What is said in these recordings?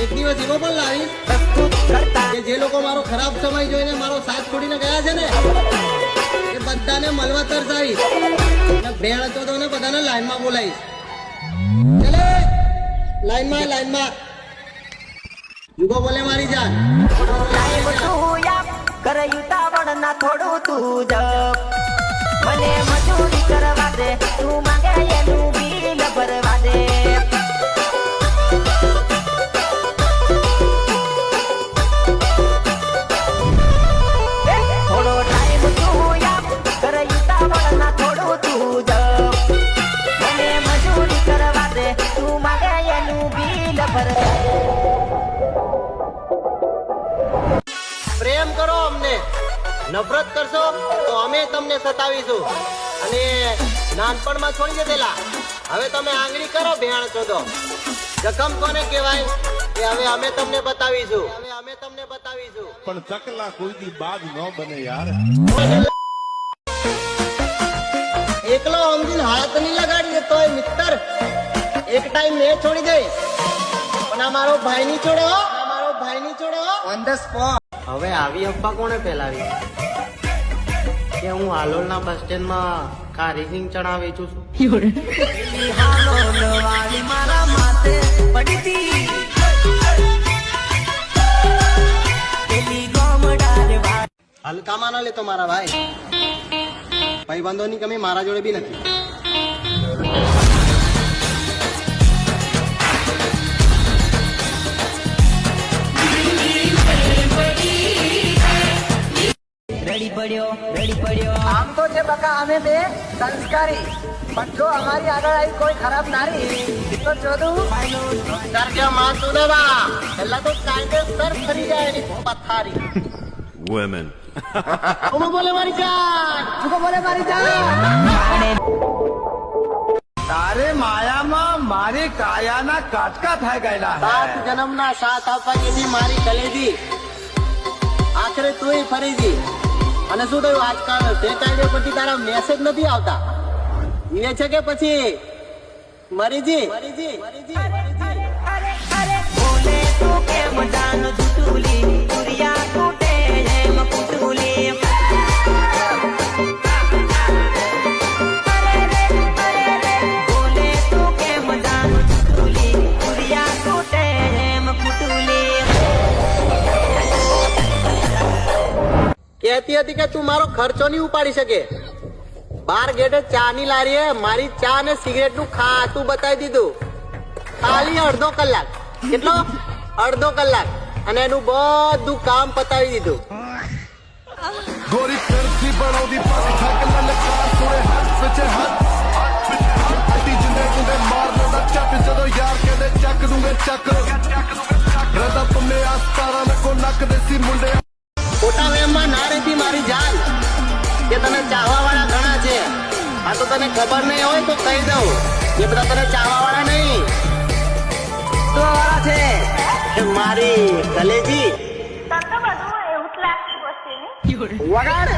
એક દિવસ એવો પણ લાવીશ કે જે લોકો મારો ખરાબ સમય જોઈને મારો સાથ છોડીને ગયા છે ને એ બધાને મળવા તરસાવીશ અને ભેળ હતો તો ને બધાને લાઈનમાં બોલાવીશ. ચલે લાઈનમાં જુગો બોલે મારી જાન. થોડું તું જપ મને મજૂરી કરવા દે તું માંગે એનું બિલ ભરવા દે થોડો ટાઈમ તું આપ કરયુતા વળના થોડું તું જપ મને મજૂરી કરવા દે તું માંગે એનું બિલ ભરવા દે. પ્રેમ કરો અમને, નફરત કરશો તો અમે તમને સતાવીશું. અને નાનપણમાં છોડી દેલા હવે તમે આંગળી કરો ભેણ છો તો જખમ કોને કહેવાય એ હવે અમે તમને બતાવીશું. પણ ચકલા કોઈ દી બાદ ન બને યાર. એકલો સમજીને હાથ નહીં લગાડી દે તોય મિત્ર એક ટાઈમ મેં છોડી દઈશ પણ આ મારો ભાઈ નહીં છોડો ઓન ધ સ્પોટ. હવે આવી અફવા કોને ફેલાવી કે હું હાલોલના બસ સ્ટેન્ડમાં ખારી સિંગ ચણા વેચું છું? મારા માથે પડતી હલકામાં ન લેતો મારા ભાઈ, ભાઈબંધોની કમી મારા જોડે બી નથી. રેડી પડ્યો આમ તો છે બકા અમે બે સંસ્કારી પણ જો અમારી આગળ આવી કોઈ ખરાબ નારી તો જોદું સંસ્કાર કે માં સુદાબા પહેલા તો કાયદેસર ફરી જાય એની પથારી. Women. કોમો બોલે મારી જાન. તારે માયામાં મારી કાયાના કાટકા થઈ ગયેલા સાત જન્મના સાથ આપવા જેથી મારી કલેજી આખરે તુંય ફરીજી. અને શું થયું આજકાલ સ્ટેટ હાઈવે પરથી તારા મેસેજ નથી આવતા એ છે કે પછી મરીજી? બોલે તું કેમ જાનો જુટુલી દુરિયા તૂટે એમ પુટુલી બોલે તું કેમ જાનો જુટુલી દુરિયા તૂટે એમ પુટુલી કહેતી હતી કે તું મારો ખર્ચો નહીં ઉપાડી શકે. બાર ગેટે ચા ની લારીએ મારી ચા ને સિગરેટ નું ખાતું બતાવી દીધું ખાલી અડધો કલાક. કેટલો? અડધો કલાક. અને એનું બધું કામ પતાવી દીધું. ગોરી કરતી બનાવતી પાસ ઠાકલા લકાર સોરે હાથ સચે હાથ અટી જિંદે માર લો ਚੱਕ ਜਦੋਂ ਯਾਰ ਕਹਿੰਦੇ ਚੱਕ ਦੂੰਗੇ ਚੱਕ ਰਦਾ ਪੰਨੇ ਆਸਤਾਰਾ મે ਕੋ ਨੱਕ ਦੇਸੀ ਮੁੰਡੇ. ખોટા વેમમાં ના રહેતી મારી જાન કે તને ચાહવા વાળા ઘણા છે. આ તો તને ખબર નહીં હોય તો કહી દઉં એ બધા તને ચાહવા વાળા નહીં તો વાળા છે કે મારી કલેજી વગાડ.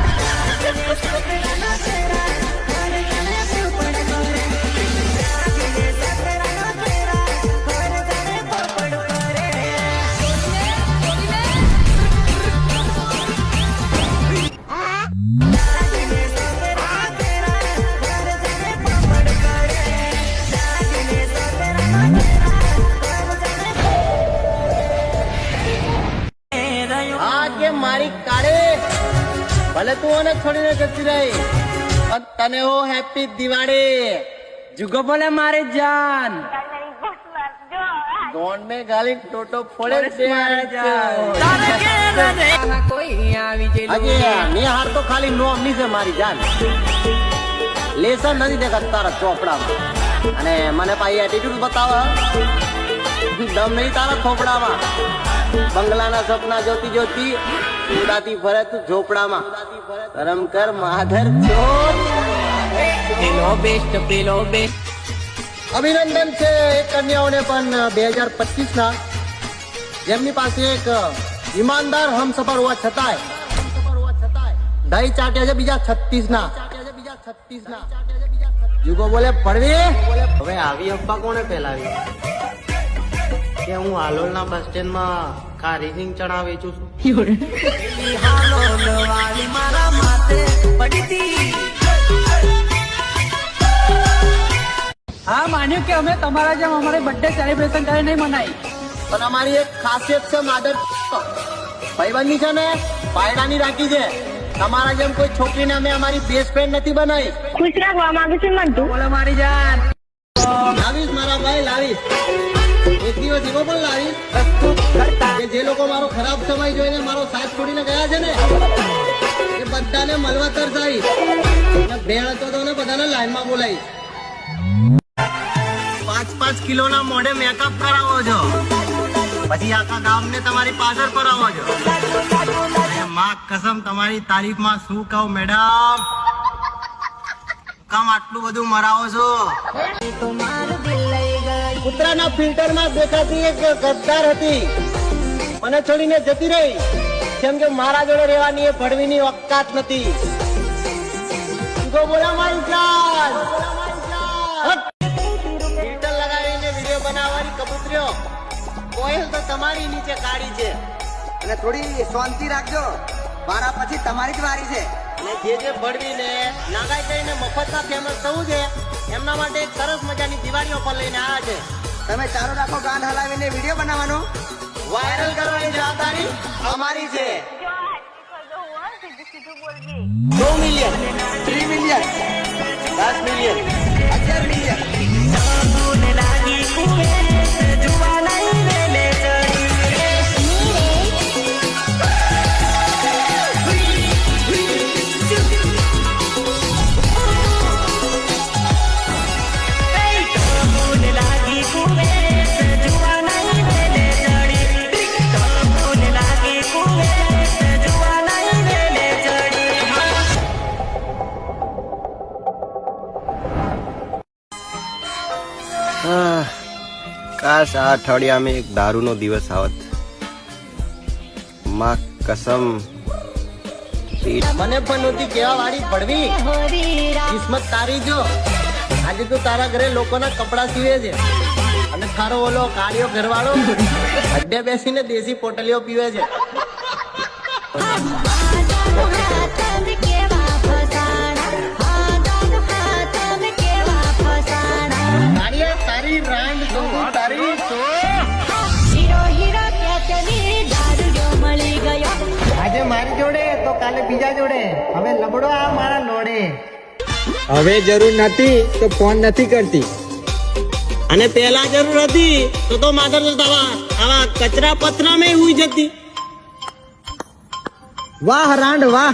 મારી કાળે ભલે તું એને છોડીને જતી રહી પણ તને હો હેપી દિવાળી. જુગો બોલે મારી જાન. ગોંડ में ગાલી ટોટો ફોડે છે નિહાર તો ખાલી નોમ ની છે મારી જાન. લેસન નથી દેખાતું તારા ચોપડામાં અને મને પાછી એટીટ્યુડ બતાવે દમ નહીં તારા થોપડામાં. બંગલાના સપના જોતી ઉડાતી ફરે તું ઝોપડામાં. કરમ કર માધર ચોર. પેલો બેસ્ટ અભિનંદન છે એ કન્યાઓને પણ 2025 ના જેમની પાસે એક ઈમાનદાર હમસફર હોવા છતાંય દહીં ચાટ્યા છે બીજા 36 ના. જુગો બોલે પડવી. હવે આવી અફવા કોને ફેલાવી કે હું હાલોલના બસ સ્ટેન્ડમાં ખારી સિંગ ચણા વેચું છું. વાલી મારા માથે પડી હા માન્યું કે અમે તમારા જેમ અમારી બર્થડે સેલિબ્રેશન કરે નહીં મનાઈ. પણ અમારી એક ખાસિયત છે માદર ભાઈબંધની છે ને પાયડાની રાખી છે. તમારા જેમ કોઈ છોકરીને અમે અમારી બેસ્ટ ફ્રેન્ડ નથી બનાવી. ખુશ રાખવા માંગુ છું મન તું. બોલો મારી જાન. લાવીશ મારા ભાઈ લાવીશ. એક દિવસ એવો પણ લાવીશ કે જે લોકો મારો ખરાબ સમય જોઈને મારો સાથ છોડીને ગયા છે ને એ બધાને મળવા તરસાવીશ. અને ભેળ હતો તો ને બધાને લાઈનમાં બોલાવીશ. 5-5 કિલોના મોઢે મેકઅપ કરાવો છો, પછી આખા ગામને તમારી પાછળ પરાવો છો. માં કસમ તમારી તારીફમાં શું કહું મેડમ, કામ આટલું બધું મરાવો છો. કૂતરાના ફિલ્ટરમાં દેખાતી એક ગદ્દાર હતી, મને છોડીને જતી રહી કેમ કે મારા જોડે રહેવાની એ ભડવીની ઓકાત નથી. બોલા મારી જાન. ફિલ્ટર લગાવીને વિડીયો બનાવવાની કબૂતરીઓ કોયલ તો તમારી નીચે કાઢી છે. અને થોડી શાંતિ રાખજો, મારા પછી તમારી જ વારી છે. અને જે ભડવીને નાગાઈ કરીને મફતમાં ફેમસ થવું છે એમના માટે એક સરસ મજાની દિવાળી ઓફર લઈને આવ્યા છે. તમે ચાલુ રાખો, ગાન હલાવીને વિડીયો બનાવવાનો, વાયરલ કરવાની જવાબદારી અમારી છે. 2 મિલિયન, 3 મિલિયન, 10 મિલિયન, 11 મિલિયન. કાશ આ અઠવાડિયામાં એક દારૂનો દિવસ આવત. માં કસમ મને પણ નહોતી કેવા વાળી ભડવી. કિસ્મત તારી જો આજે તું તારા ઘરે લોકોના કપડા સીવે છે અને તારો ઓલો કાળિયો ઘરવાળો અડ્ડે બેસીને દેશી પોટલીઓ પીવે છે. તારી રાંડ જો તારી આજે મારી જોડે તો કાલે બીજા જોડે, હવે લબડો આ મારા લોડે. હવે જરૂર નથી તો ફોન નથી કરતી. અને પહેલા જરૂર હતી તો માધર આવા કચરા પથરામાં હુઈ જતી. વાહ રાંડ વાહ.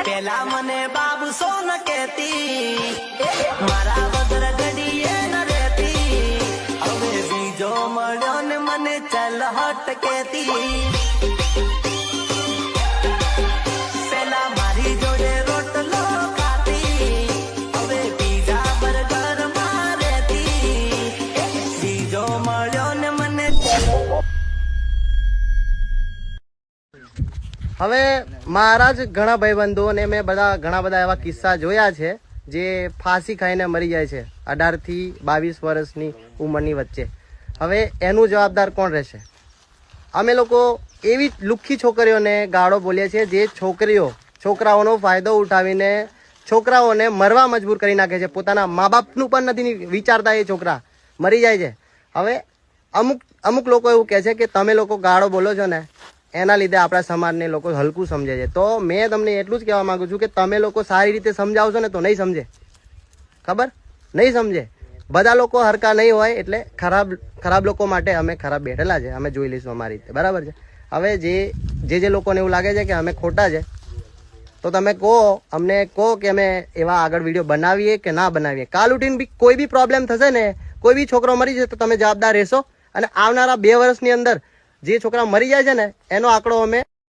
પેલા મને બાબુ સોન કહેતી, મારા વગર ઘડીએ ન રહેતી. હવે બીજો મળ્યો ને મને ચલ હટ કહેતી. પેલા મારી જોડે રોટલો ખાતી, હવે પીઝા બર્ગર માં રહેતી. બીજો મળ્યો ને મને હવે મારા જ ઘણા ભાઈબંધો અને મેં ઘણા બધા એવા કિસ્સા જોયા છે જે ફાંસી ખાઈને મરી જાય છે 18 થી 22 વર્ષની ઉંમરની વચ્ચે. હવે એનું જવાબદાર કોણ રહેશે? અમે લોકો એવી લુખ્ખી છોકરીઓને ગાળો બોલીએ છીએ જે છોકરાઓનો ફાયદો ઉઠાવીને છોકરાઓને મરવા મજબૂર કરી નાખે છે. પોતાના મા બાપનું પણ નથી વિચારતા, એ છોકરા મરી જાય છે. હવે અમુક લોકો એવું કહે છે કે તમે લોકો ગાળો બોલો છો ને એના લીધે આપણા સમાજને લોકો હલકું સમજે છે. તો મેં તમને એટલું જ કહેવા માંગુ છું કે તમે લોકો સારી રીતે સમજાવશો ને તો નહીં સમજે, ખબર નહીં સમજે. બધા લોકો હરકા નહીં હોય એટલે ખરાબ લોકો માટે અમે ખરાબ બેઠેલા છે, અમે જોઈ લઈશું અમારી રીતે, બરાબર છે. હવે જે લોકોને એવું લાગે છે કે અમે ખોટા છે તો તમે અમને કહો કે અમે એવા આગળ વિડીયો બનાવીએ કે ના બનાવીએ. કાલ ઉઠીને બી કોઈ બી પ્રોબ્લેમ થશે ને, કોઈ બી છોકરો મરી જશે તો તમે જવાબદાર રહેશો. અને આવનારા 2 વર્ષની અંદર જે છોકરા મરી જાય છે ને એનો આંકડો અમે